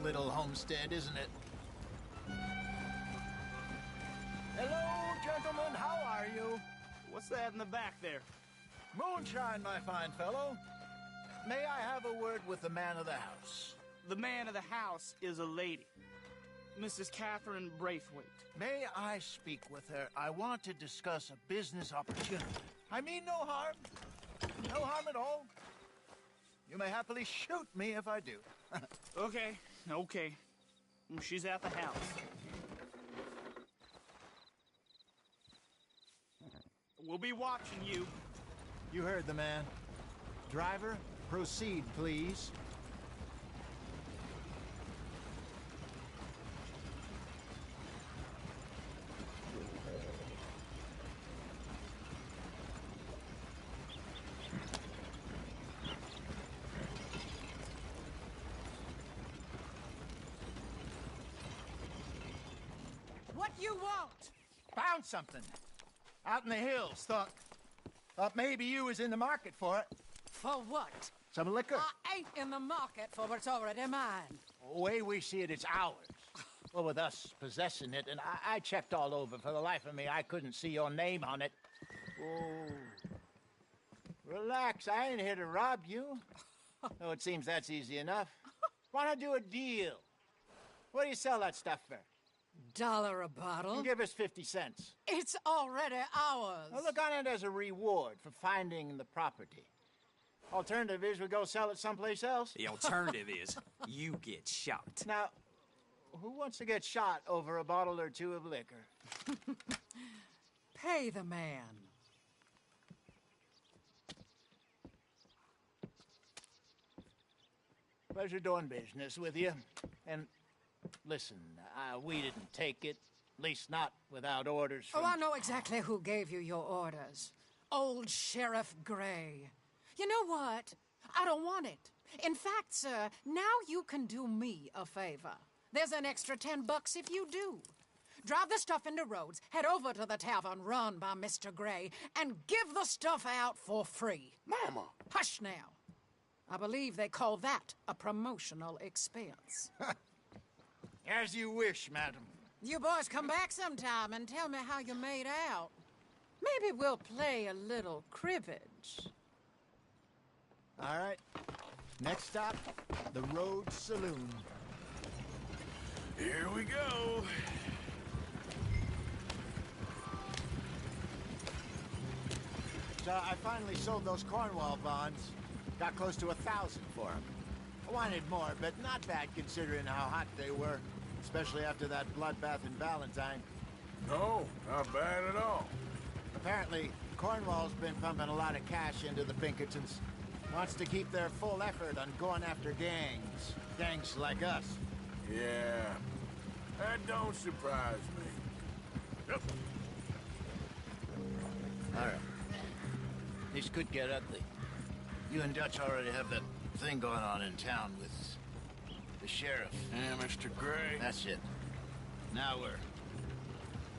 little homestead, isn't it? Hello, gentlemen. How are you? What's that in the back there? Moonshine, my fine fellow. May I have a word with the man of the house? The man of the house is a lady. Mrs. Catherine Braithwaite. May I speak with her? I want to discuss a business opportunity. I mean no harm. No harm at all. You may happily shoot me if I do. Okay. She's at the house. We'll be watching you. You heard the man. Driver, proceed, please. What you want? Found something. Out in the hills. Thought maybe you was in the market for it. For what? Some liquor. I ain't in the market for what's already mine. The way we see it, it's ours. Well, with us possessing it, and I checked all over. For the life of me, I couldn't see your name on it. Oh. Relax, I ain't here to rob you. Oh, it seems that's easy enough. Why not do a deal? What do you sell that stuff for? $1 a bottle? Give us 50 cents. It's already ours. Well, look on it as a reward for finding the property. Alternative is we go sell it someplace else. The alternative is you get shot. Now, who wants to get shot over a bottle or two of liquor? Pay the man. Pleasure doing business with you. And listen, we didn't take it. At least not without orders from... Oh, I know exactly who gave you your orders. Old Sheriff Gray. You know what? I don't want it. In fact, sir, now you can do me a favor. There's an extra $10 if you do. Drive the stuff into Rhodes, head over to the tavern run by Mr. Gray, and give the stuff out for free. Mama! Hush now. I believe they call that a promotional expense. As you wish, madam. You boys come back sometime and tell me how you made out. Maybe we'll play a little cribbage. All right. Next stop, the Rhodes Saloon. Here we go. So I finally sold those Cornwall bonds. Got close to 1,000 for them. I wanted more, but not bad considering how hot they were. Especially after that bloodbath in Valentine. No, not bad at all. Apparently, Cornwall's been pumping a lot of cash into the Pinkertons. Wants to keep their full effort on going after gangs. Gangs like us. Yeah, that don't surprise me. Yep. All right. This could get ugly. You and Dutch already have that thing going on in town with the sheriff. Yeah, Mr. Gray. That's it. Now we're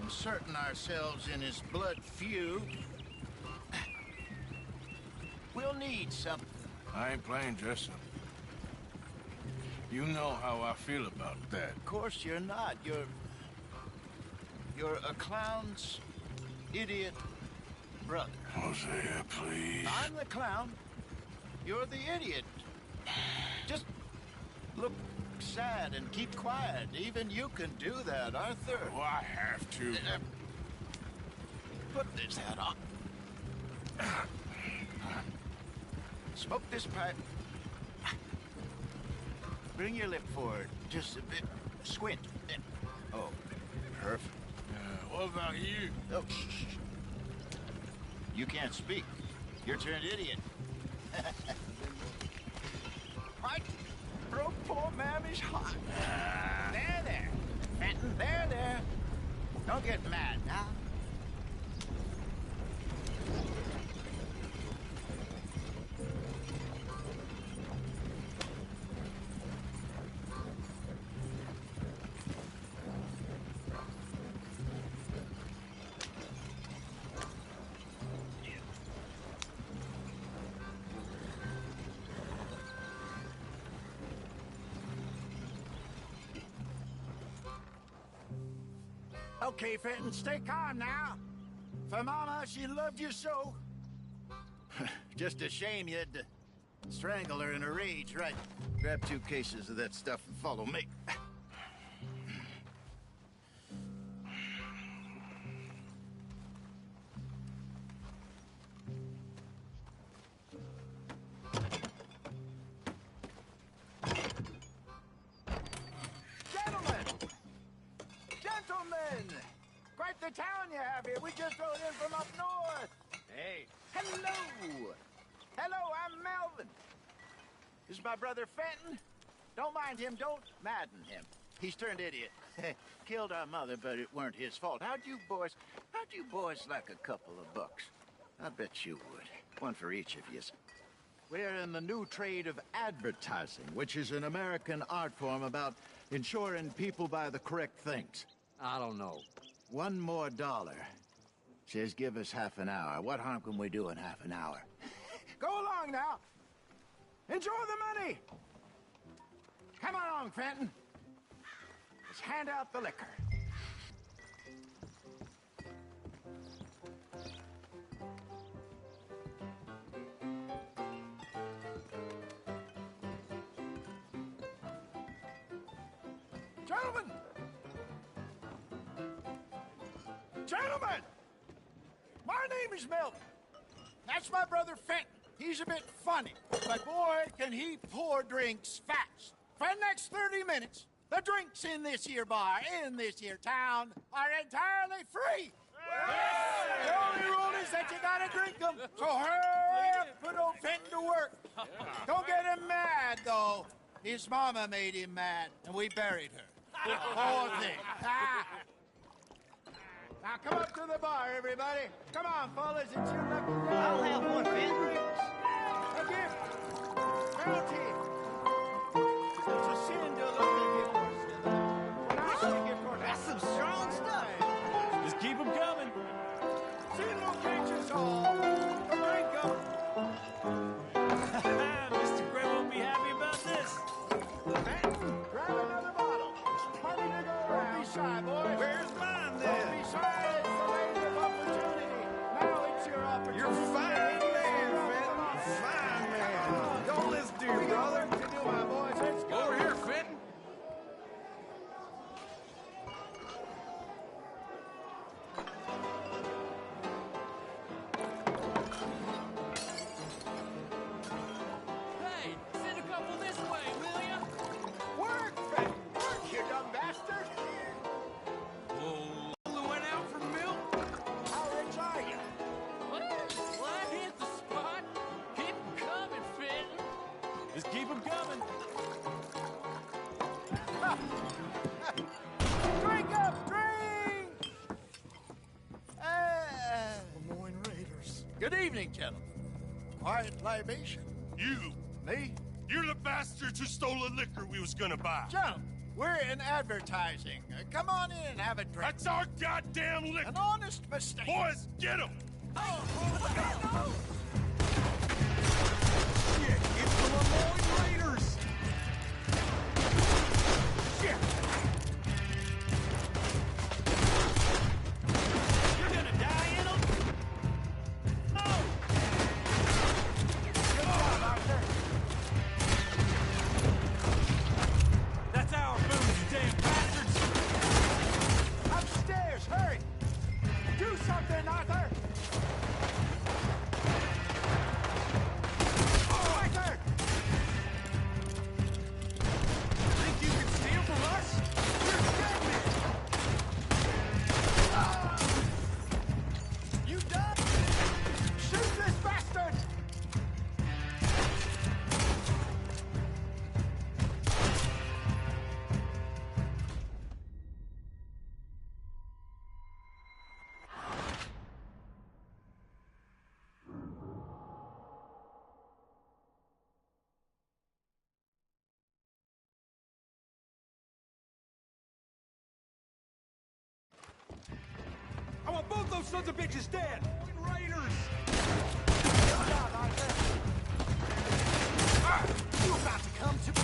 inserting ourselves in his blood feud. We'll need something. I ain't playing dress up. You know how I feel about that. Of course you're not. You're a clown's idiot brother. Hosea, please. I'm the clown. You're the idiot. Just look sad and keep quiet. Even you can do that, Arthur. Oh, I have to. Put this hat on. Smoke this pipe. Bring your lip forward just a bit. Squint. Oh, perfect. What about you? Oh, shh. You can't speak. You're turned idiot. Mike broke poor Mammy's heart. There. Fenton, there. Don't get mad now. Okay, Fenton, stay calm now. For Mama, she loved you so. Just a shame you had to strangle her in a rage, right? Grab 2 cases of that stuff and follow me. Gentlemen! Quite the town you have here. We just rode in from up north. Hey. Hello! Hello, I'm Melvin. This is my brother Fenton. Don't mind him, don't madden him. He's turned idiot. Killed our mother, but it weren't his fault. How'd you boys like a couple of bucks? I bet you would. One for each of you. We're in the new trade of advertising, which is an American art form about ensuring people buy the correct things. I don't know. $1 more. Says give us half an hour. What harm can we do in half an hour? Go along now. Enjoy the money. Come along, Fenton. Let's hand out the liquor. Gentlemen! Gentlemen! My name is Melvin. That's my brother Fenton. He's a bit funny, but boy, can he pour drinks fast. For the next 30 minutes, the drinks in this here bar, in this here town, are entirely free. The only rule is that you gotta drink them. So hurry up, put old Fenton to work. Don't get him mad, though. His mama made him mad, and we buried her. Poor thing. Now come up to the bar, everybody. Come on, fellas, it's your lucky day. I'll have one, Ben. A gift. Bounty. It's a sin to look at gift horse. When I see gift horse, That's some strong stuff. Just keep them coming. see little creatures all. Drink 'em. Mr. Gray won't be happy about this. Fenton, grab another bottle. There's plenty to go around. Don't be shy, boys. Where's mine, then? Don't be shy. It's the land of opportunity. Now it's your opportunity. You're a fine man, Fenton. Fine man. Don't listen to your We got brother. work to do, my boys. Let's go. Over here, Fenton. Hey, send a couple this way, will ya? Work, Fenton. Work, you dumb bastard. Oh, we went out for milk. How rich are you? Well, I hit the spot. Keep 'em coming, Fenton. Just keep 'em coming. Drink up, drink! Lemoine Raiders. Good evening, gentlemen. Quiet libation. You! Me? You're the bastards who stole the liquor we was gonna buy. Gentlemen, we're in advertising. Come on in and have a drink. That's our goddamn liquor! An honest mistake. Boys, get him! Shit, it's the Lamoure Raiders. Shit! You're gonna die in 'em? Oh! Good job, Arthur. That's our booze, you damn bastards! Upstairs, hurry! Do something, Arthur! Arthur! Think you can steal from us? You're dead men. You done? Shoot this bastard! I want both those sons of bitches dead. Raiders. Good job, Arthur. You about to come to me?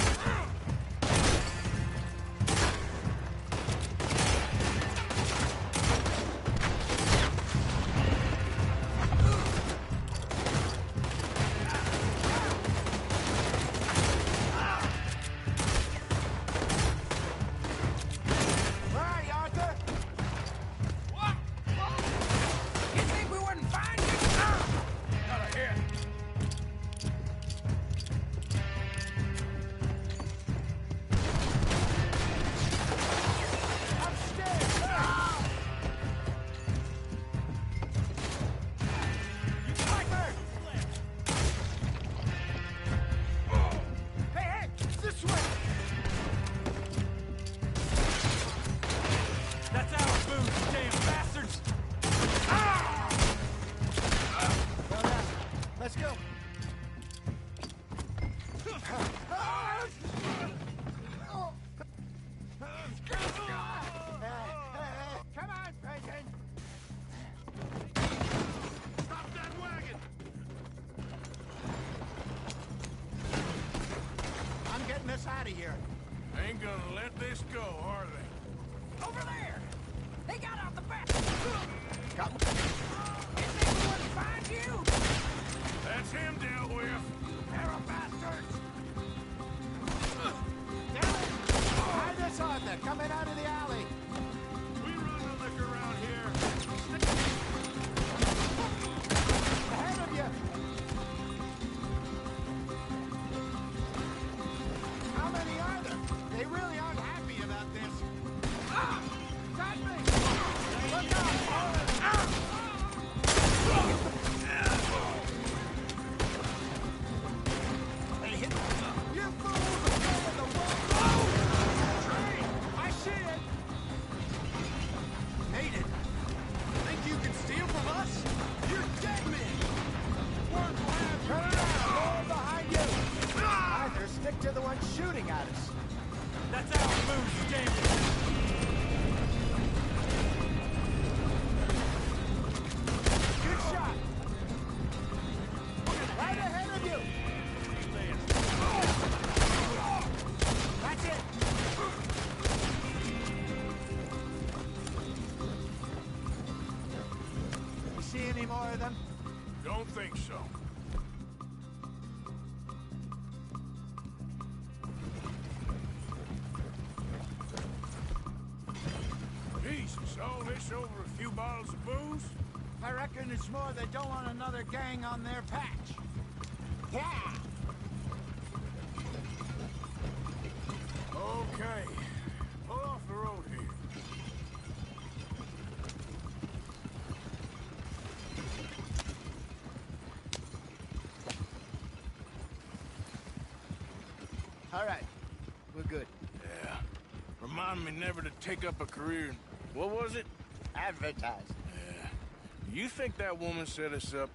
of here. Ain't gonna let this go, are they? Over there! They got out the back! Come. Is anyone find you? That's him dealt with. They're a bastards! Damn it! Hide this Arthur, coming out of the alley. We run the liquor around here. Ahead of you. How many are there? They really aren't happy about this. Ah! Got me! Look out! Hey, hit you fools are playing the wrong train! I see it! Made it! Think you can steal from us? You're dead men! Turn around! More behind you! Arthur, stick to the one shooting at us. That's our move, Stanley! Good shot! Right ahead of you! That's it! You see any more of them? Don't think so. Jesus, all this over a few bottles of booze? I reckon it's more they don't want another gang on their patch. Yeah! Okay. Pull off the road here. All right. We're good. Yeah. Remind me never to take up a career in... What was it? Advertise. Yeah. You think that woman set us up?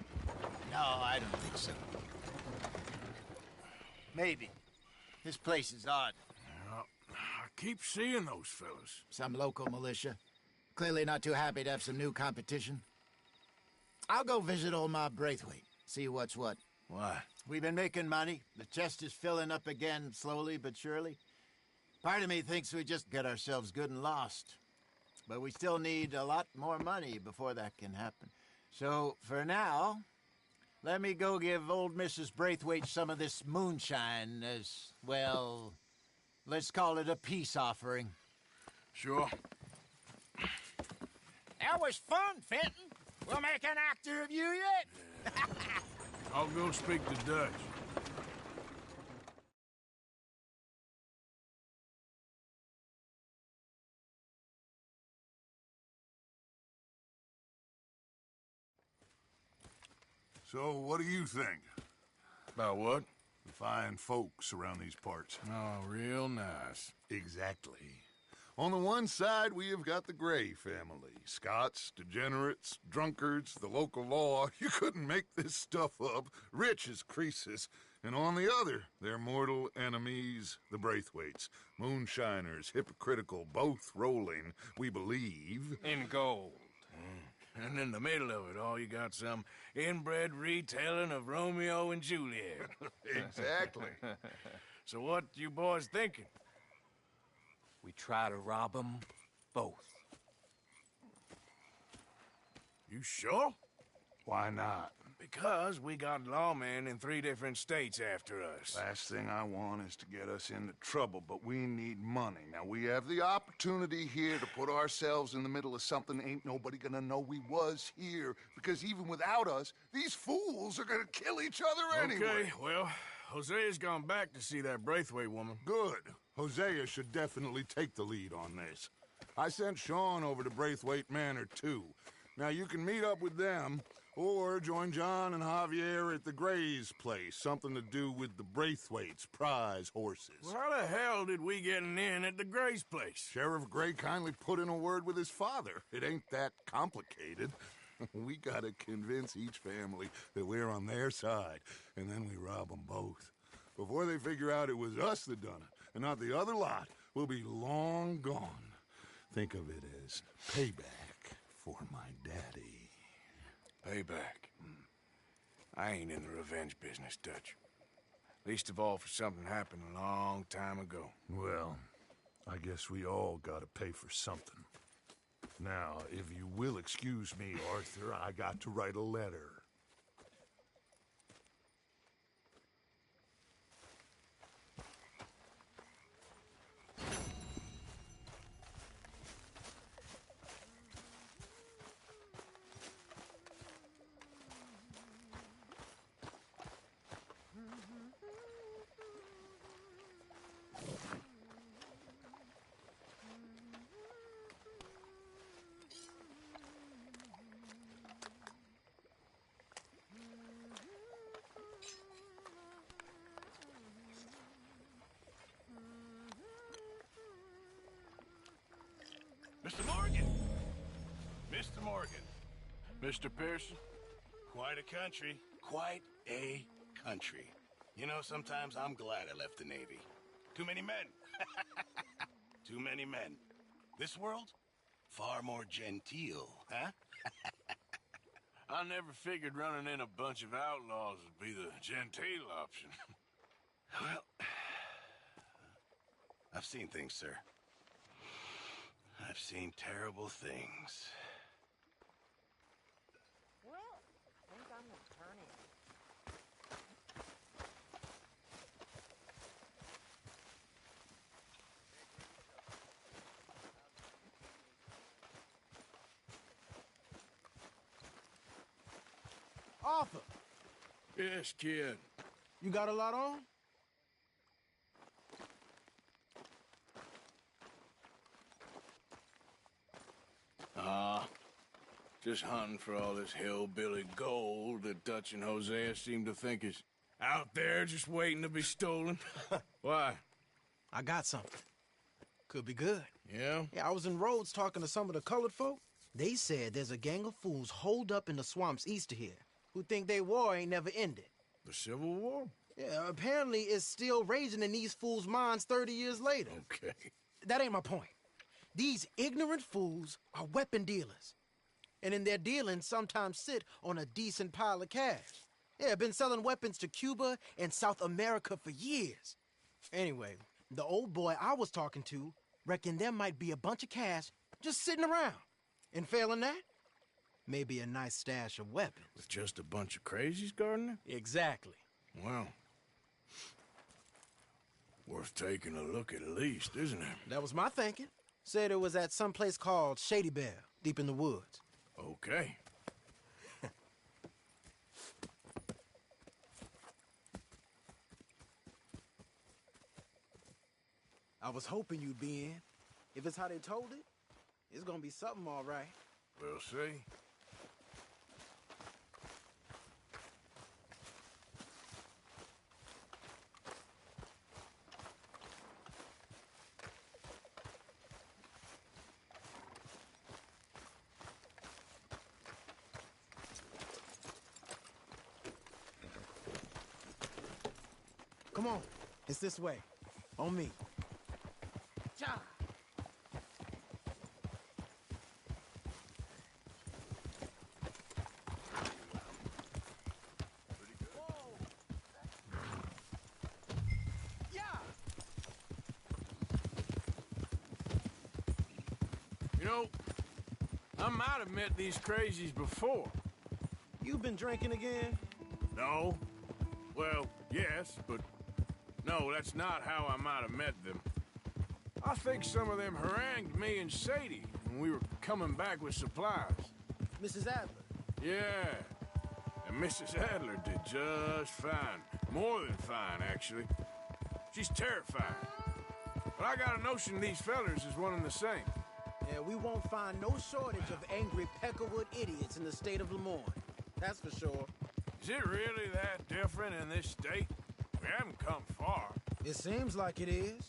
No, I don't think so. Maybe. This place is odd. Well, I keep seeing those fellas. Some local militia. Clearly not too happy to have some new competition. I'll go visit old Mob Braithwaite. See what's what. Why? We've been making money. The chest is filling up again, slowly but surely. Part of me thinks we just get ourselves good and lost. But we still need a lot more money before that can happen. So, for now, let me go give old Mrs. Braithwaite some of this moonshine as, well, let's call it a peace offering. Sure. That was fun, Fenton. We'll make an actor of you yet. I'll go speak to Dutch. So, what do you think? About what? The fine folks around these parts. Oh, real nice. Exactly. On the one side, we have got the Gray family. Scots, degenerates, drunkards, the local law. You couldn't make this stuff up. Rich as Croesus. And on the other, their mortal enemies, the Braithwaites. Moonshiners, hypocritical, both rolling, we believe. In gold. And in the middle of it all, you got some inbred retelling of Romeo and Juliet. Exactly. So what you boys thinking? We try to rob them both. You sure? Why not? Because we got lawmen in 3 different states after us. Last thing I want is to get us into trouble, but we need money. Now, we have the opportunity here to put ourselves in the middle of something ain't nobody gonna know we was here. Because even without us, these fools are gonna kill each other anyway. Okay, well, Hosea's gone back to see that Braithwaite woman. Good. Hosea should definitely take the lead on this. I sent Sean over to Braithwaite Manor, too. Now, you can meet up with them, or join John and Javier at the Gray's place. Something to do with the Braithwaites' prize horses. Well, how the hell did we get in at the Gray's place? Sheriff Gray kindly put in a word with his father. It ain't that complicated. We gotta convince each family that we're on their side, and then we rob them both. Before they figure out it was us that done it, and not the other lot, we'll be long gone. Think of it as payback for my daddy. Payback. I ain't in the revenge business, Dutch. Least of all for something happened a long time ago. Well, I guess we all gotta pay for something. Now, if you will excuse me, Arthur, I got to write a letter. Mr. Morgan! Mr. Morgan. Mr. Pearson? Quite a country. Quite a country. You know, sometimes I'm glad I left the Navy. Too many men. Too many men. This world? Far more genteel, huh? I never figured running in a bunch of outlaws would be the genteel option. Well, I've seen things, sir. I've seen terrible things. Well, I think I'm gonna turn in. Arthur, Yes, kid. you got a lot on? Just hunting for all this hillbilly gold that Dutch and Hosea seem to think is out there just waiting to be stolen. Why? I got something. Could be good. Yeah? Yeah, I was in Rhodes talking to some of the colored folk. They said there's a gang of fools holed up in the swamps east of here who think their war ain't never ended. The Civil War? Yeah, apparently it's still raging in these fools' minds 30 years later. Okay. That ain't my point. These ignorant fools are weapon dealers. And in their dealing, sometimes sit on a decent pile of cash. Yeah, been selling weapons to Cuba and South America for years. Anyway, the old boy I was talking to reckoned there might be a bunch of cash just sitting around. And failing that, maybe a nice stash of weapons. With just a bunch of crazies guarding it? Exactly. Well, worth taking a look at least, isn't it? That was my thinking. Said it was at some place called Shady Belle, deep in the woods. Okay. I was hoping you'd be in. If it's how they told it, it's gonna be something all right. We'll see. Come on, it's this way. On me. Ja. You know, I might have met these crazies before. You been drinking again? No. Well, yes, but no, that's not how I might have met them. I think some of them harangued me and Sadie when we were coming back with supplies. Mrs. Adler. Yeah, and Mrs. Adler did just fine. More than fine, actually. She's terrifying. But I got a notion these fellers is one and the same. Yeah, we won't find no shortage of angry Peckerwood idiots in the state of Lamoure. That's for sure. Is it really that different in this state? We haven't come far. It seems like it is.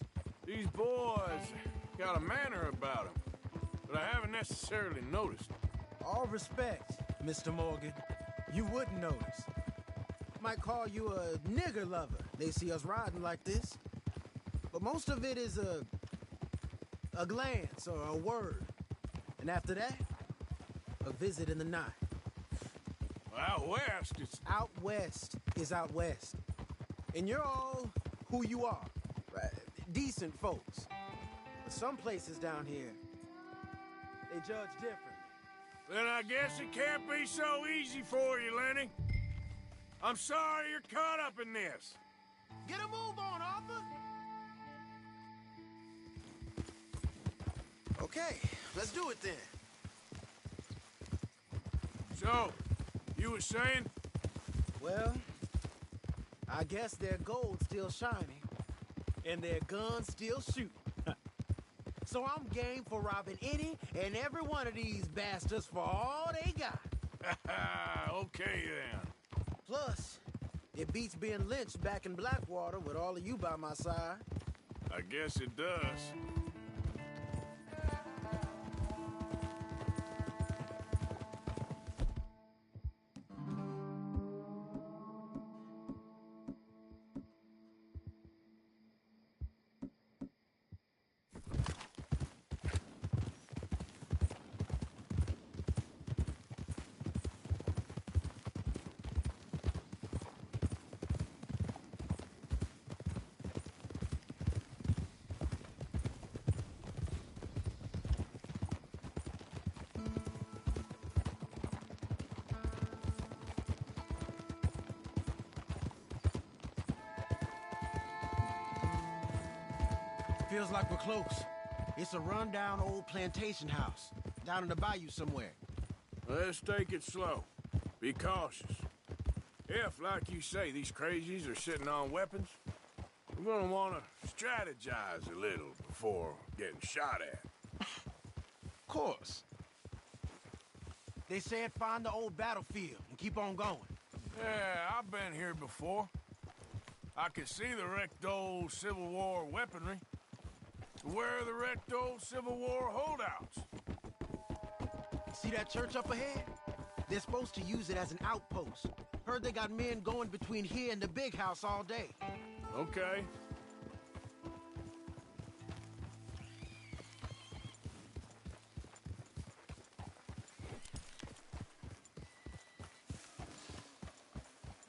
These boys got a manner about them, but I haven't necessarily noticed. All respect, Mr. Morgan. You wouldn't notice. Might call you a nigger lover. They see us riding like this. But most of it is a glance or a word. And after that, a visit in the night. Out west, it's... Out west is out west. And you're all who you are. Right? Decent folks. But some places down here, they judge differently. Then I guess it can't be so easy for you, Lenny. I'm sorry you're caught up in this. Get a move on, Arthur! Okay, let's do it then. So, you were saying? Well, I guess their gold's still shining, and their guns still shoot. So I'm game for robbing any and every one of these bastards for all they got. Okay, then. Plus, it beats being lynched back in Blackwater with all of you by my side. I guess it does. Feels like we're close. It's a rundown old plantation house, down in the bayou somewhere. Let's take it slow. Be cautious. If, like you say, these crazies are sitting on weapons, we're gonna want to strategize a little before getting shot at. Of course. They said find the old battlefield and keep on going. Yeah, I've been here before. I can see the wrecked old Civil War weaponry. Where are the wrecked old Civil War holdouts? See that church up ahead? They're supposed to use it as an outpost. Heard they got men going between here and the big house all day. Okay.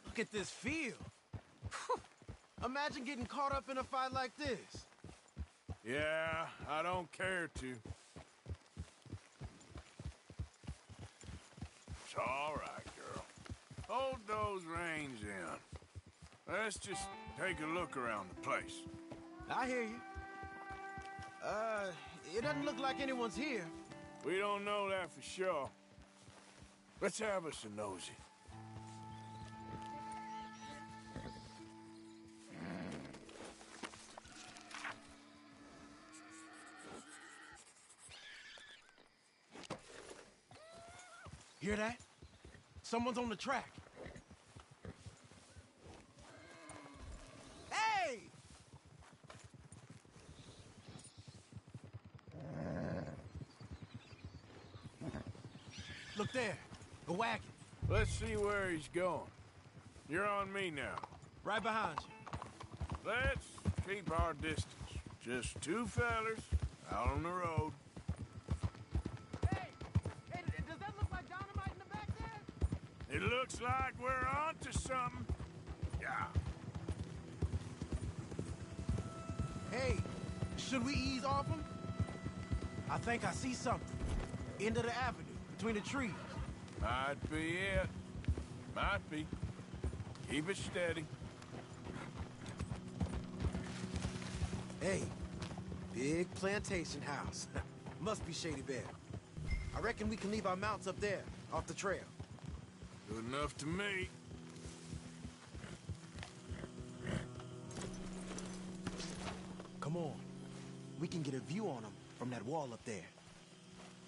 Look at this field. Imagine getting caught up in a fight like this. Yeah, I don't care to. It's all right, girl. Hold those reins in. Let's just take a look around the place. I hear you. It doesn't look like anyone's here. We don't know that for sure. Let's have us a nosy. Hear that? Someone's on the track. Hey! Look there, a wagon. Let's see where he's going. You're on me now. Right behind you. Let's keep our distance. Just two fellers out on the road. Hey, does that look like dynamite in the back there? It looks like we're onto something. Yeah. Hey, should we ease off them? I think I see something. End of the avenue, between the trees. Might be it. Might be. Keep it steady. Hey, big plantation house. Must be Shady Bear. I reckon we can leave our mounts up there, off the trail. Good enough to me. Come on. We can get a view on them from that wall up there.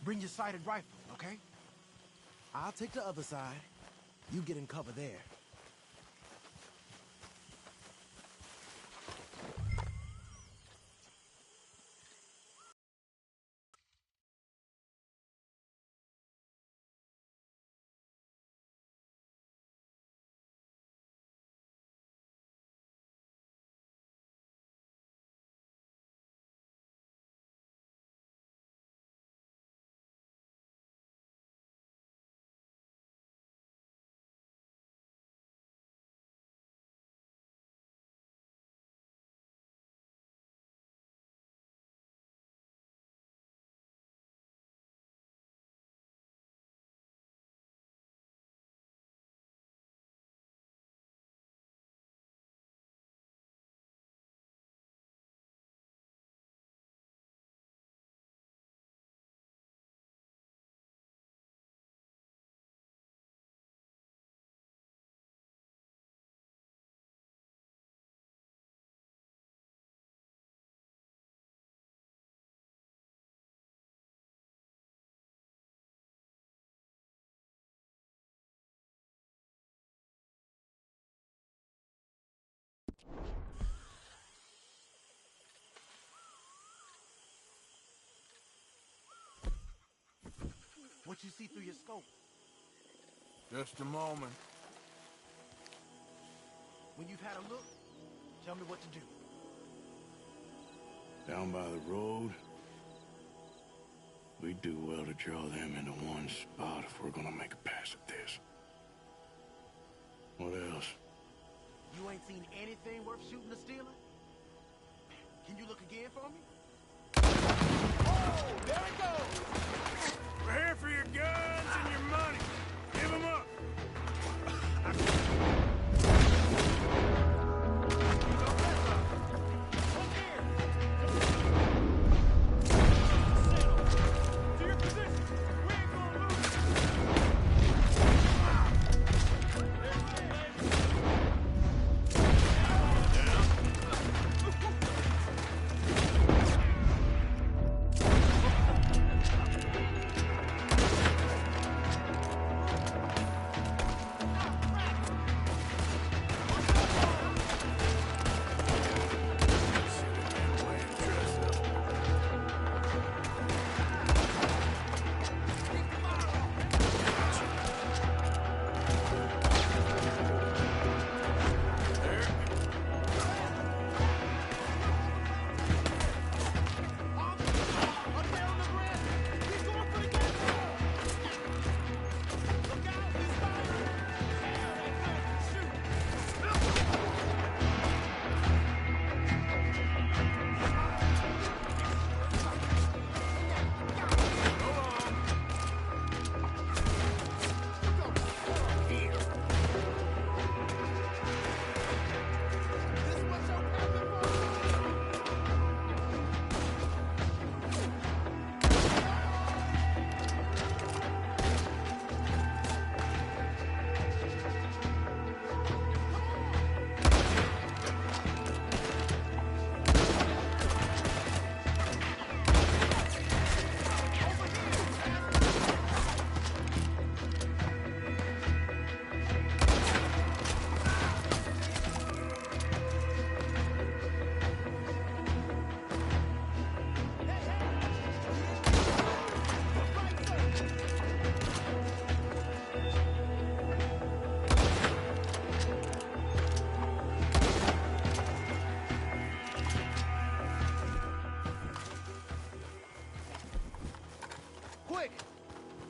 Bring your sighted rifle, okay? I'll take the other side. You get in cover there. What you see through your scope? Just a moment. When you've had a look, tell me what to do. Down by the road, we do well to draw them into one spot if we're gonna make a pass at this. What else? You ain't seen anything worth shooting or stealing? Can you look again for me? Oh, there it goes! We're here for your guns and your money. Give them up.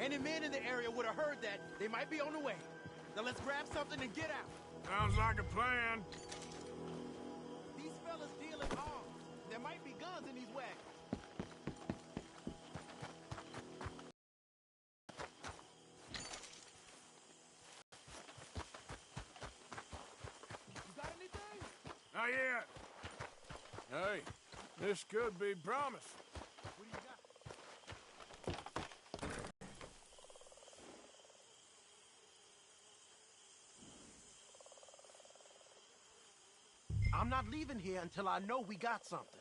Any men in the area would have heard that. They might be on the way. Now let's grab something and get out. Sounds like a plan. These fellas deal in arms. There might be guns in these wagons. You got anything? Not yet. Hey, this could be promise. What do you got? I'm not leaving here until I know we got something.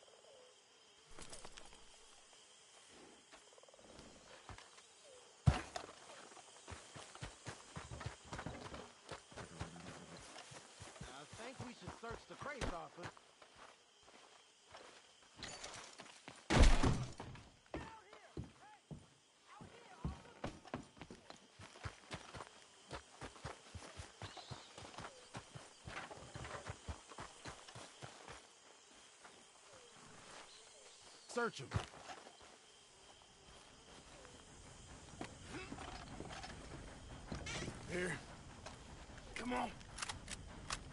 I think we should search the crates, Arthur. Search him. Here. Come on.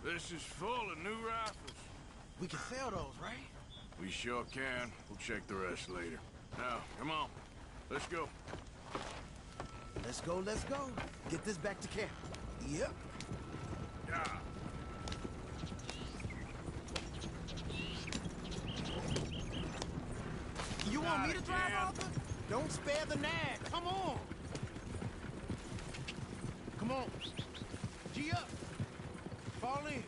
This is full of new rifles. We can sell those, right? We sure can. We'll check the rest later. Now, come on. Let's go. Let's go, let's go. Get this back to camp. Yep. Yeah. You want me to drive, again. Arthur? Don't spare the nag. Come on. Come on. G up. Fall in.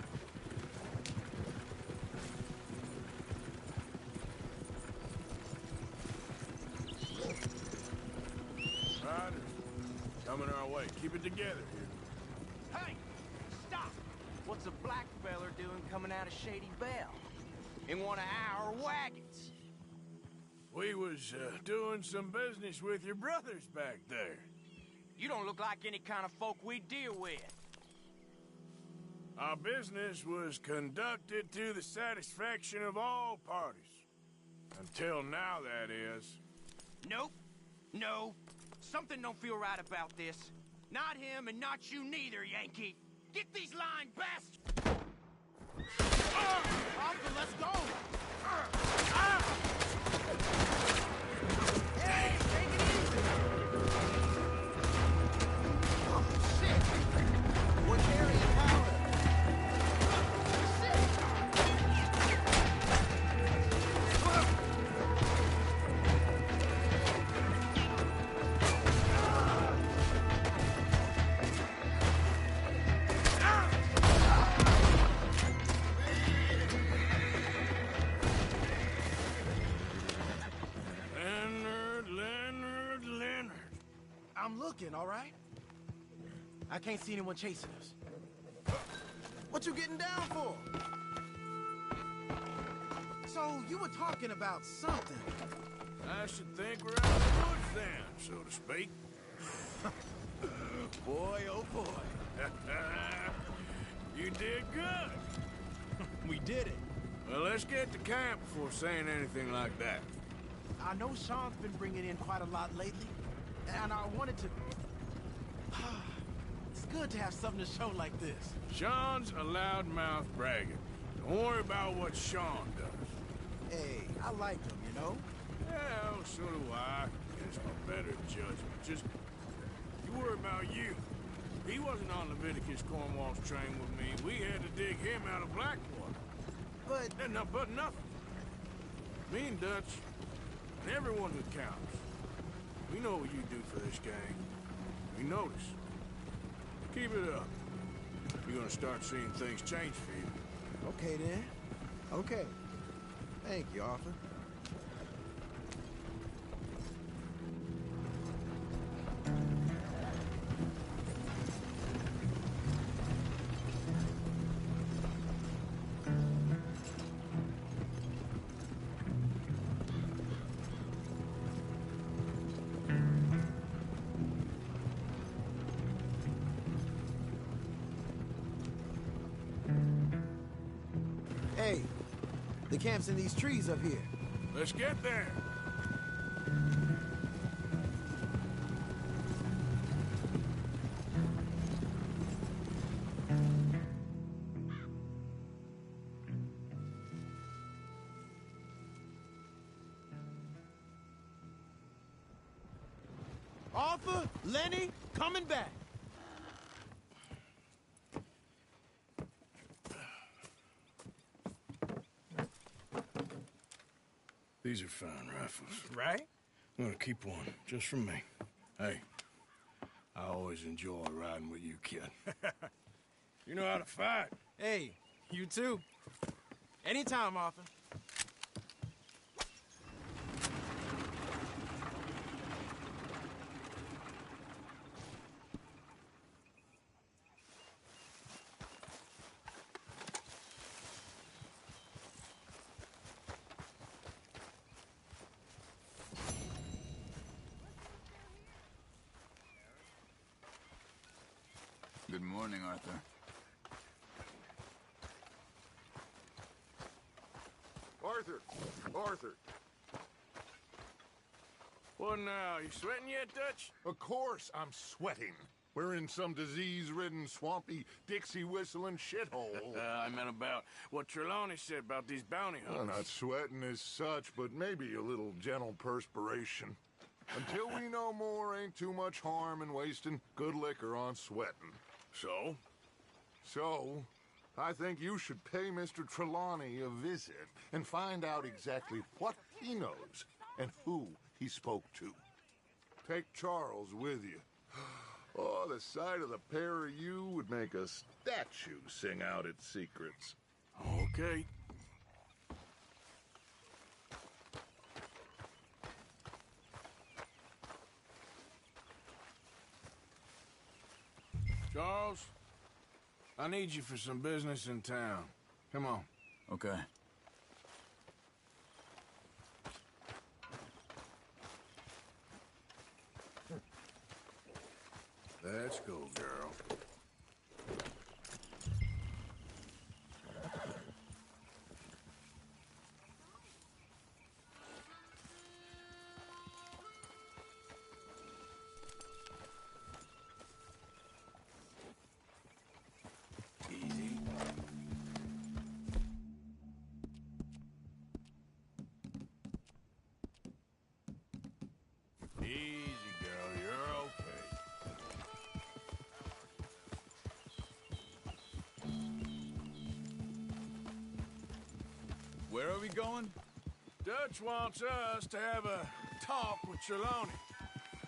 Riders. Coming our way. Keep it together here. Hey! Stop! What's a black feller doing coming out of Shady Belle? In one of our wagons? We was doing some business with your brothers back there. You don't look like any kind of folk we deal with. Our business was conducted to the satisfaction of all parties. Until now, that is. Nope. No. Something don't feel right about this. Not him and not you neither, Yankee. Get these lying bastards! Arthur, let's go! Hey, take it easy! Oh, shit! We're carrying powder! Leonard. I'm looking, all right? I can't see anyone chasing us. What you getting down for? So, you were talking about something. I should think we're out of the woods then, so to speak. Boy, oh boy. You did good. We did it. Well, let's get to camp before saying anything like that. I know Sean's been bringing in quite a lot lately, and I wanted to... It's good to have something to show like this. Sean's a loudmouth bragging. Don't worry about what Sean does. Hey, I like him, you know? Yeah, well, so do I. Guess my better judgment. Just, you worry about you. He wasn't on Leviticus Cornwall's train with me. We had to dig him out of Blackwater. But... But nothing. Me and Dutch, and everyone who counts. We know what you do for this gang. We notice. Keep it up. You're gonna start seeing things change for you. Okay, then. Okay. Thank you, Arthur. Hey, the camp's in these trees up here. Let's get there. Arthur, Lenny, coming back. These are fine rifles. Right? I'm gonna keep one, just for me. Hey, I always enjoy riding with you, kid. You know how to fight. Hey, you too. Anytime, Arthur. Good morning, Arthur. Arthur! What now? You sweating yet, Dutch? Of course I'm sweating. We're in some disease-ridden, swampy, Dixie-whistling shithole. I meant about what Trelawney said about these bounty Well, hunters. not sweating as such, but maybe a little gentle perspiration. Until we know more, ain't too much harm in wasting good liquor on sweating. So? So, I think you should pay Mr. Trelawney a visit and find out exactly what he knows and who he spoke to. Take Charles with you. Oh, the sight of the pair of you would make a statue sing out its secrets. Okay. Charles, I need you for some business in town. Come on. Okay. Let's go, girl. Easy. Easy, girl. You're okay. Where are we going? Dutch wants us to have a talk with Saloon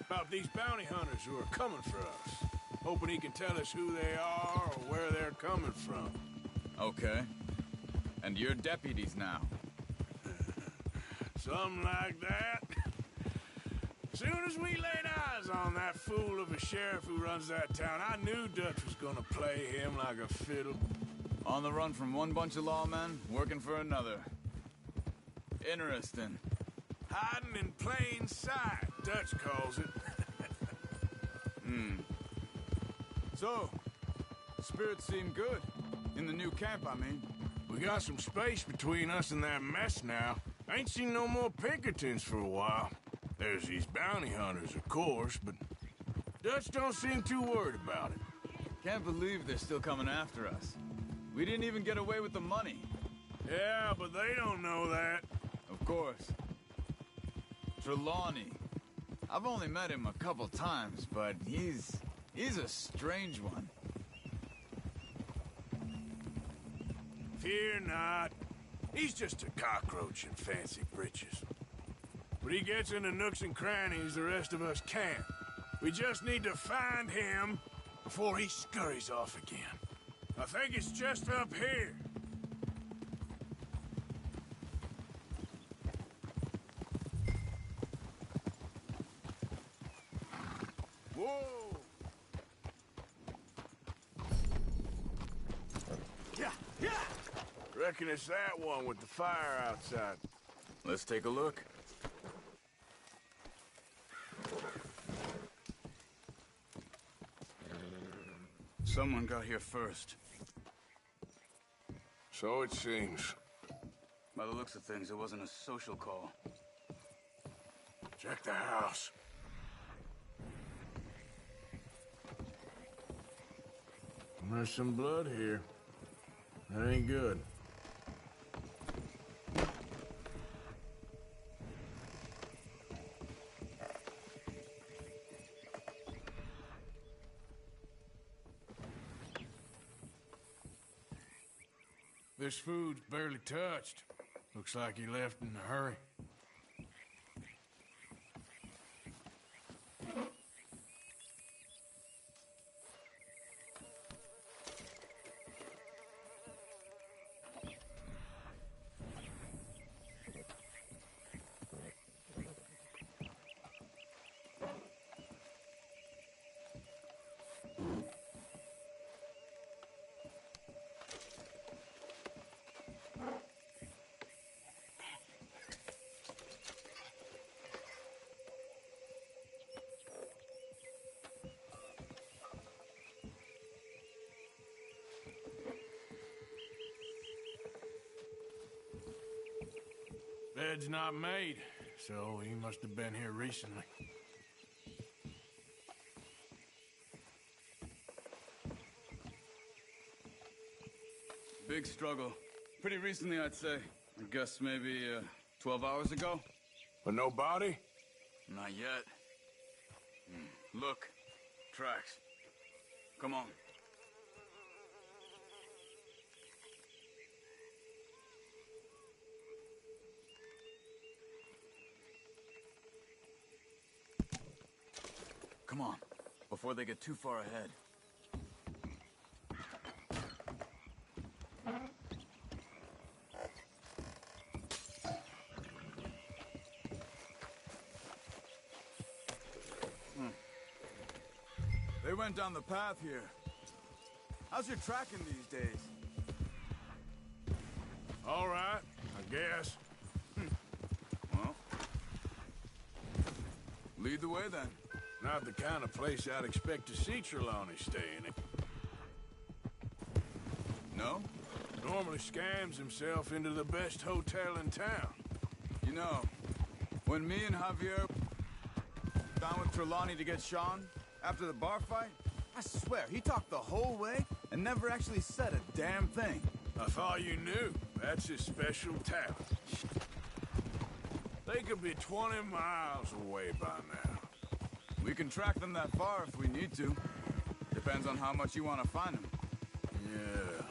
about these bounty hunters who are coming for us. Hoping he can tell us who they are or where they're coming from. Okay. And you're deputies now. Something like that. Soon as we laid eyes on that fool of a sheriff who runs that town, I knew Dutch was gonna play him like a fiddle. On the run from one bunch of lawmen, working for another. Interesting. Hiding in plain sight, Dutch calls it. So, spirits seem good. In the new camp, I mean. We got some space between us and that mess now. Ain't seen no more Pinkertons for a while. There's these bounty hunters, of course, but Dutch don't seem too worried about it. Can't believe they're still coming after us. We didn't even get away with the money. Yeah, but they don't know that. Of course. Trelawney. I've only met him a couple times, but he's a strange one. Fear not. He's just a cockroach in fancy breeches. But he gets into nooks and crannies the rest of us can't. We just need to find him before he scurries off again. I think it's just up here. Whoa! Yeah! Reckon it's that one with the fire outside. Let's take a look. Someone got here first. So it seems. By the looks of things, it wasn't a social call. Check the house. There's some blood here. That ain't good. This food's barely touched. Looks like he left in a hurry. Bed's not made, so he must have been here recently. Big struggle. Pretty recently, I'd say. I guess maybe 12 hours ago? But no body? Not yet. Look. Tracks. Come on. Come on, before they get too far ahead. They went down the path here. How's your tracking these days? All right, I guess. Well, lead the way then. Not the kind of place I'd expect to see Trelawney staying in. No? Normally scams himself into the best hotel in town. You know, when me and Javier down with Trelawney to get Sean after the bar fight, I swear, he talked the whole way and never actually said a damn thing. I thought you knew. That's his special talent. They could be 20 miles away by now. We can track them that far if we need to. Depends on how much you want to find them. Yeah.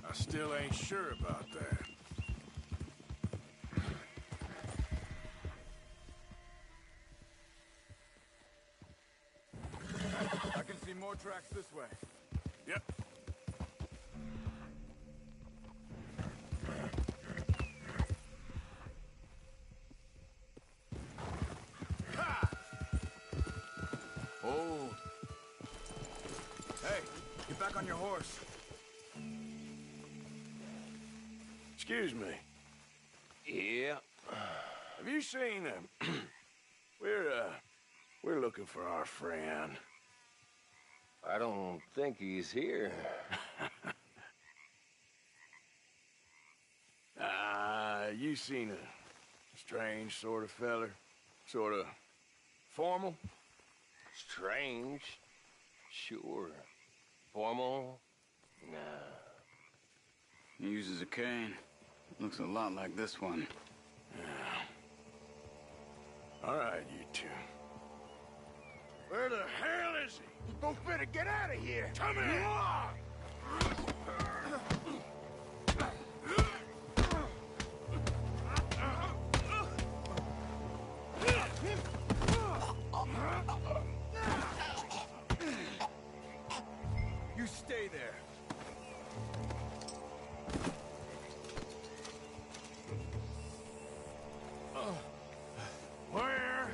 I still ain't sure about that. I can see more tracks this way. Yep. Ha! Oh. Hey, get back on your horse. Excuse me. Yeah. Have you seen him? We're looking for our friend. I don't think he's here. You seen a strange sort of feller? Sort of formal? Strange? Sure. Formal? Nah. He uses a cane. Looks a lot like this one. Yeah. All right, you two. Where the hell is he? You both better get out of here. Come here! You stay there. Where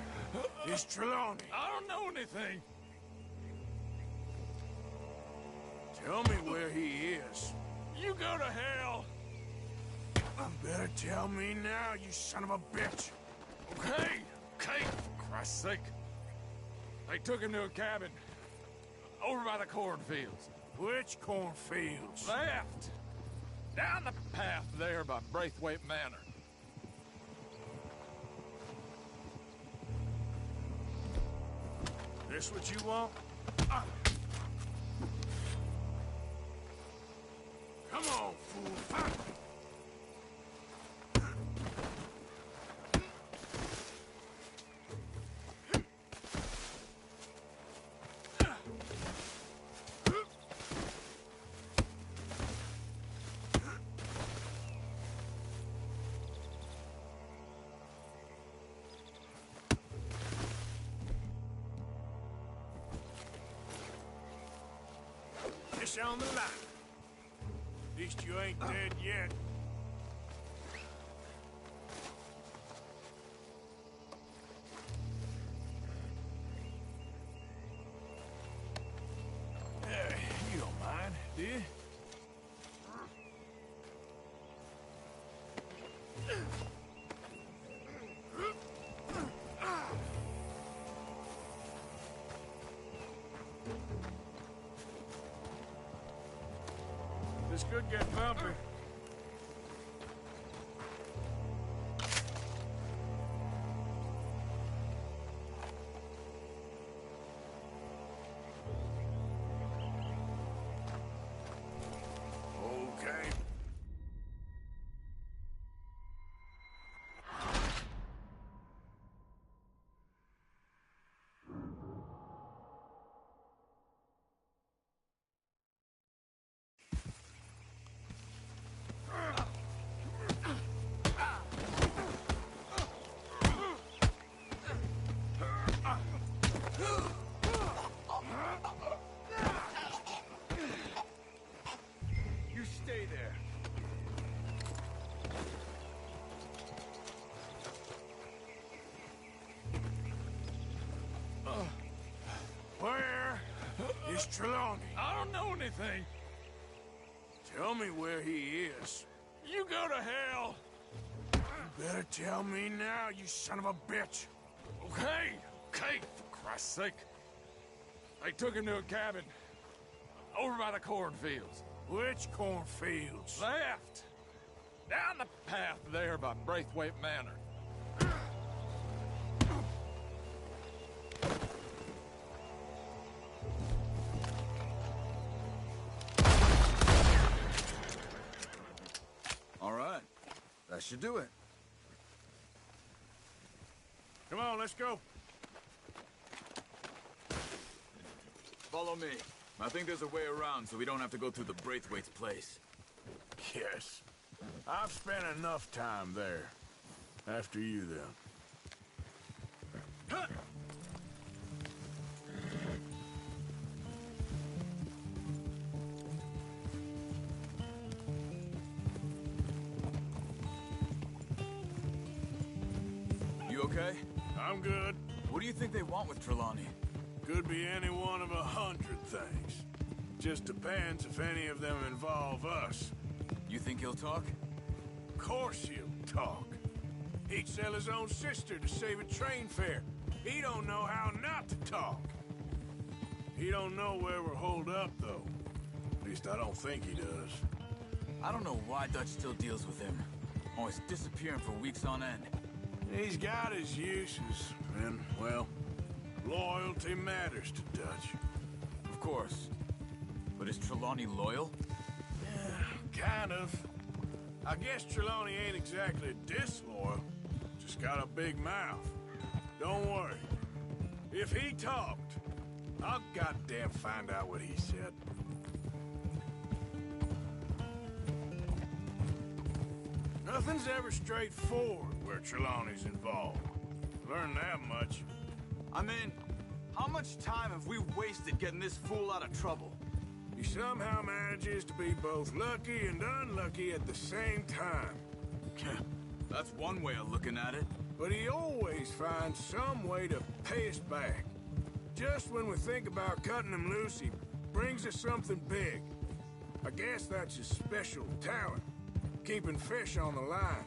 is Trelawney? I don't know anything. Tell me where he is. You go to hell. You better tell me now, you son of a bitch. Okay, for Christ's sake. They took him to a cabin over by the cornfields. Which cornfields? Left. Down the path there by Braithwaite Manor. This what you want? Come on, fool. It's on the line. At least you ain't dead yet. You don't mind, do you? This could get bumpy. Okay. You stay there. Where is Trelawney? I don't know anything. Tell me where he is. You go to hell. You better tell me now, you son of a bitch. Okay, for Christ's Christ's sake. They took him to a cabin over by the cornfields. Which cornfields? Left! Down the path there by Braithwaite Manor. All right. That should do it. Come on, let's go. Follow me. I think there's a way around so we don't have to go through the Braithwaite's place. Yes. I've spent enough time there. After you, then. Huh. You okay? I'm good. What do you think they want with Trelawney? Could be any one of 100 things. Just depends if any of them involve us. You think he'll talk? Of course he'll talk. He'd sell his own sister to save a train fare. He don't know how not to talk. He don't know where we're holed up, though. At least I don't think he does. I don't know why Dutch still deals with him. Always disappearing for weeks on end. He's got his uses, and, well, loyalty matters to Dutch. Of course. But is Trelawney loyal? Yeah, kind of. I guess Trelawney ain't exactly disloyal. Just got a big mouth. Don't worry. If he talked, I'll goddamn find out what he said. Nothing's ever straightforward where Trelawney's involved. Learned that much. I mean, how much time have we wasted getting this fool out of trouble? He somehow manages to be both lucky and unlucky at the same time. That's one way of looking at it. But he always finds some way to pay us back. Just when we think about cutting him loose, he brings us something big. I guess that's his special talent, keeping fish on the line.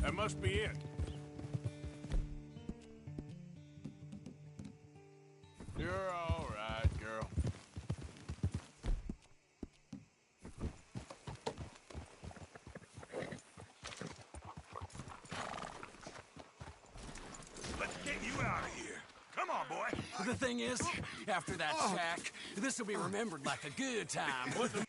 That must be it. You're all right, girl. Let's get you out of here. Come on, boy. The thing is, after that shack, this will be remembered like a good time. What the...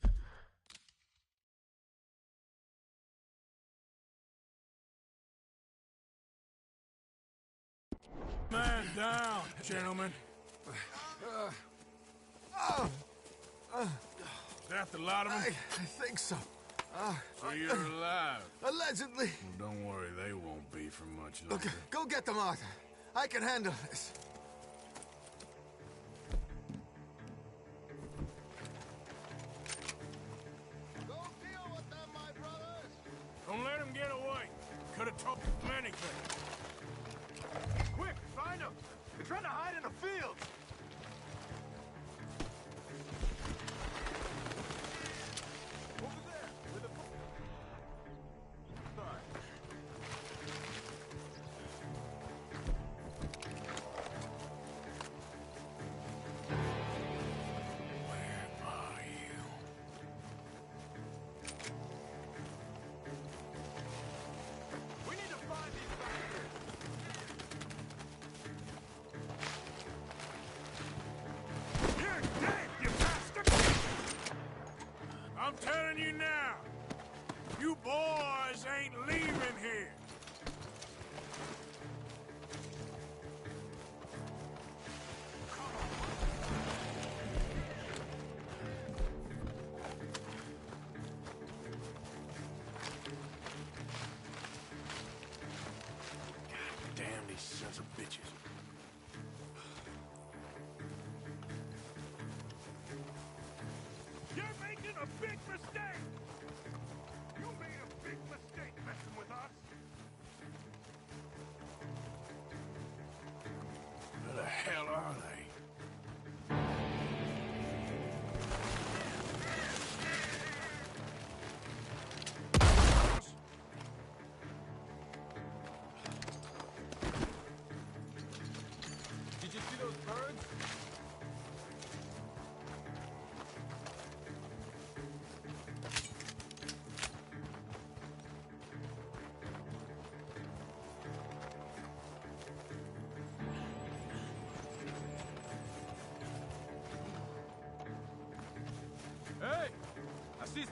Man down, gentlemen. Is that the lot of them? I think so. So you're alive. Allegedly. Well, don't worry, they won't be for much Look, longer. go get them, Arthur. I can handle this. Go deal with them, my brothers. Don't let him get away. Could have told him anything. Quick, find them. They're trying to hide in the fields. Over there, with the... Sorry. Where are you? We need to find these bastards. You're dead, you bastard! I'm telling you now, you boys ain't leaving here.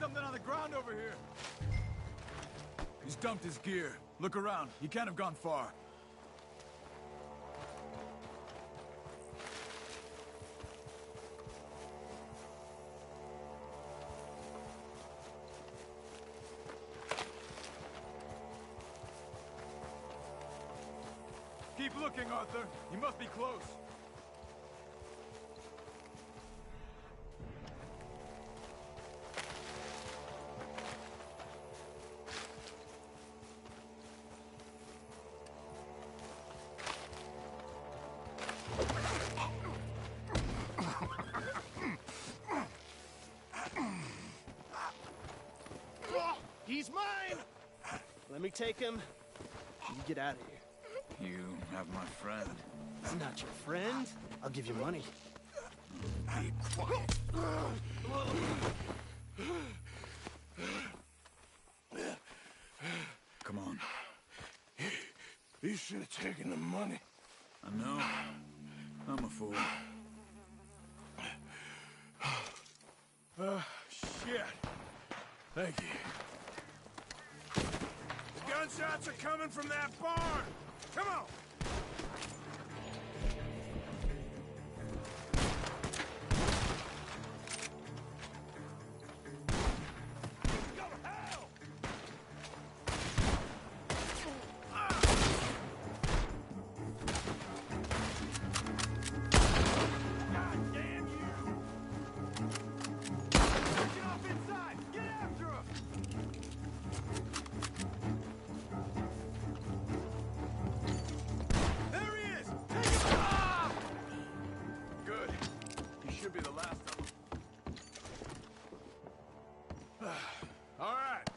something on the ground over here. He's dumped his gear. Look around. He can't have gone far. Keep looking, Arthur. He must be close. He's mine! Let me take him. You get out of here. You have my friend. He's not your friend. I'll give you money. Be quiet. Come on. You should have taken the money. I know. I'm a fool. Shit. Thank you. The gunshots are coming from that barn. Come on.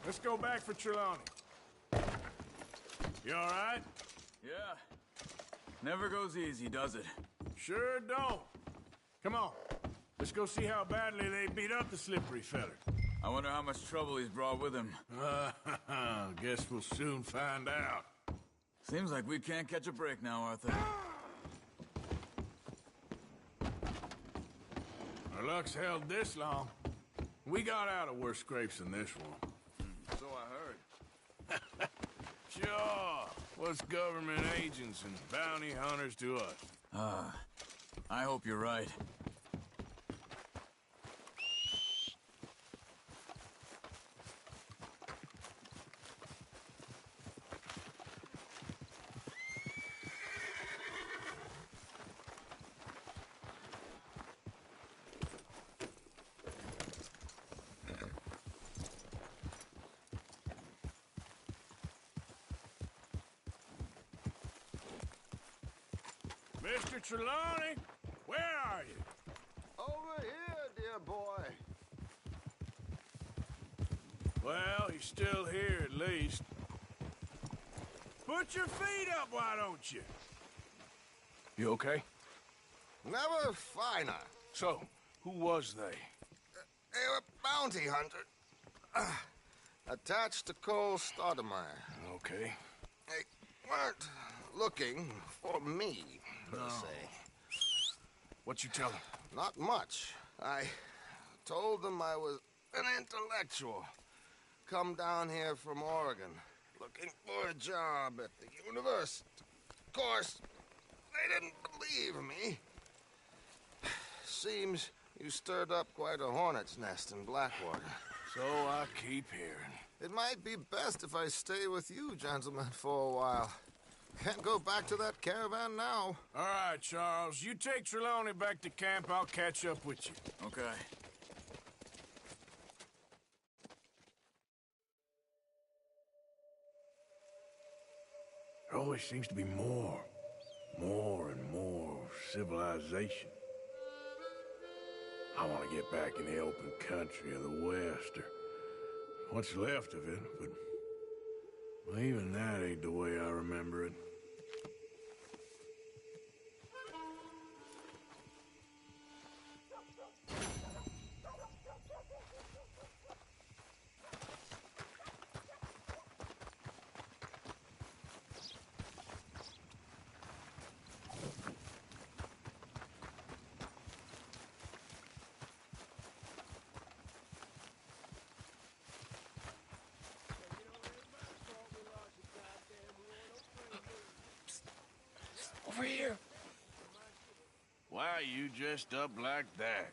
Let's go back for Trelawney. You all right? Yeah. Never goes easy, does it? Sure don't. Come on. Let's go see how badly they beat up the slippery feller. I wonder how much trouble he's brought with him. Guess we'll soon find out. Seems like we can't catch a break now, Arthur. Our luck's held this long. We got out of worse scrapes than this one. So I heard. Sure. What's government agents and bounty hunters to us? I hope you're right. Mr. Trelawney, where are you? Over here, dear boy. Well, he's still here at least. Put your feet up, why don't you? You okay? Never finer. So, who was they? They were bounty hunter. Attached to Cole Stoudemire. Okay. They weren't looking for me, per se. What you tell them? Not much. I told them I was an intellectual. Come down here from Oregon, looking for a job at the university. Of course, they didn't believe me. Seems you stirred up quite a hornet's nest in Blackwater. So I keep hearing. It might be best if I stay with you, gentlemen, for a while. Can't go back to that caravan now. All right, Charles. You take Trelawney back to camp. I'll catch up with you. Okay. There always seems to be more and more civilization. I want to get back in the open country of the West, or what's left of it, but well, even that ain't the way I remember it. over here. Why are you dressed up like that?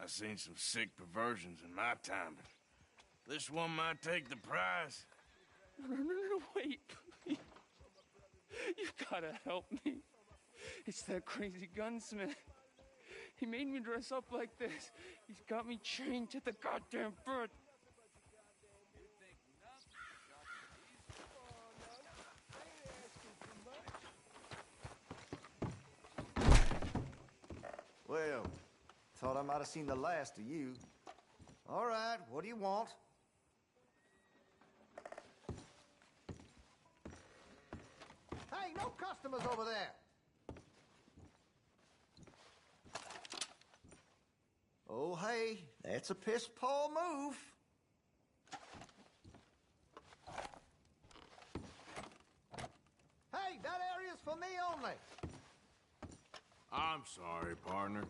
I've seen some sick perversions in my time, but this one might take the prize. No, wait, please. You gotta help me. It's that crazy gunsmith. He made me dress up like this. He's got me chained to the goddamn bird. Well, thought I might have seen the last of you. All right, what do you want? Hey, no customers over there! Oh, hey, that's a piss-poor move. Hey, that area's for me only. I'm sorry, partner.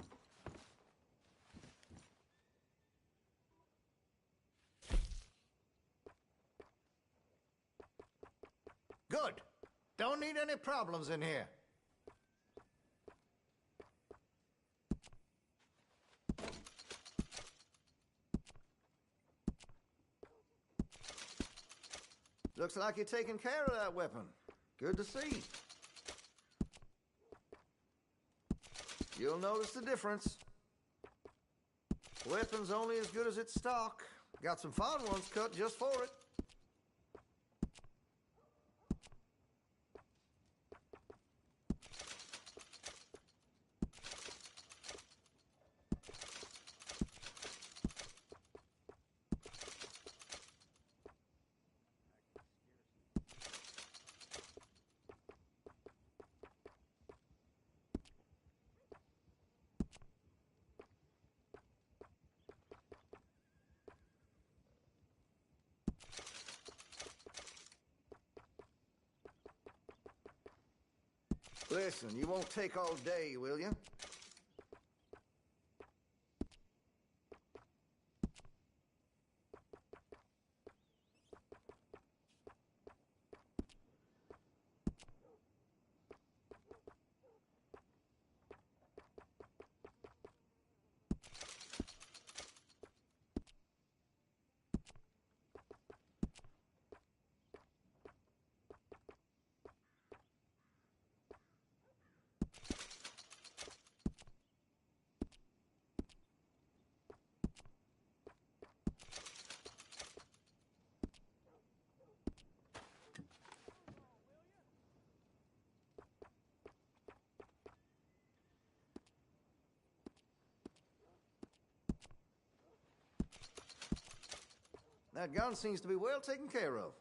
Good. Don't need any problems in here. Looks like you're taking care of that weapon. Good to see. You'll notice the difference. Weapon's only as good as its stock. Got some fine ones cut just for it. Listen, you won't take all day, will you? That gun seems to be well taken care of.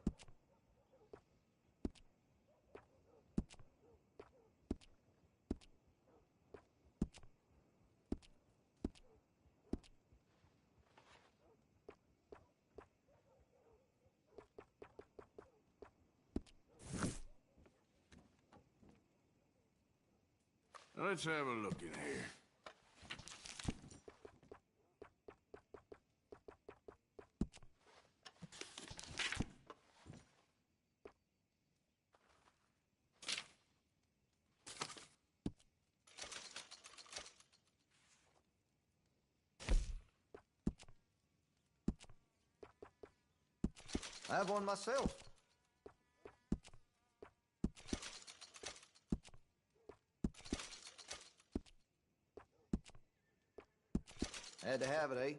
Let's have a look in here. I have one myself. Had to have it, eh?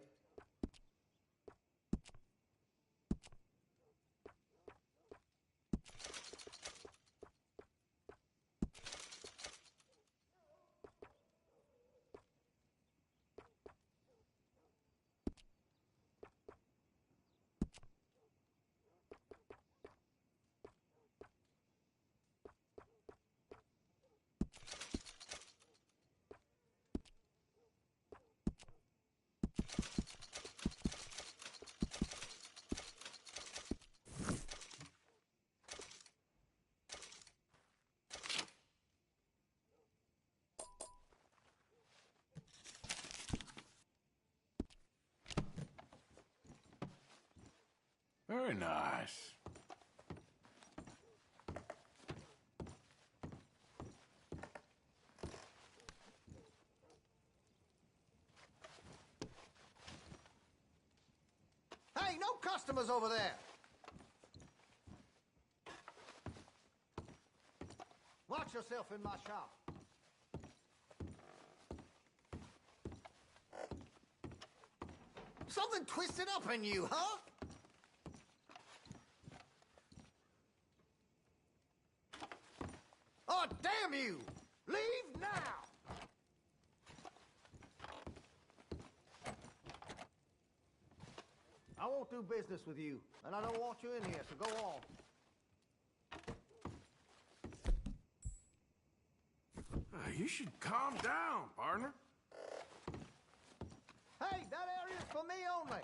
Very nice. Hey, no customers over there! Watch yourself in my shop. Something twisted up in you, huh? Oh, damn you! Leave now! I won't do business with you, and I don't want you in here, so go on. You should calm down, partner. Hey, that area's for me only.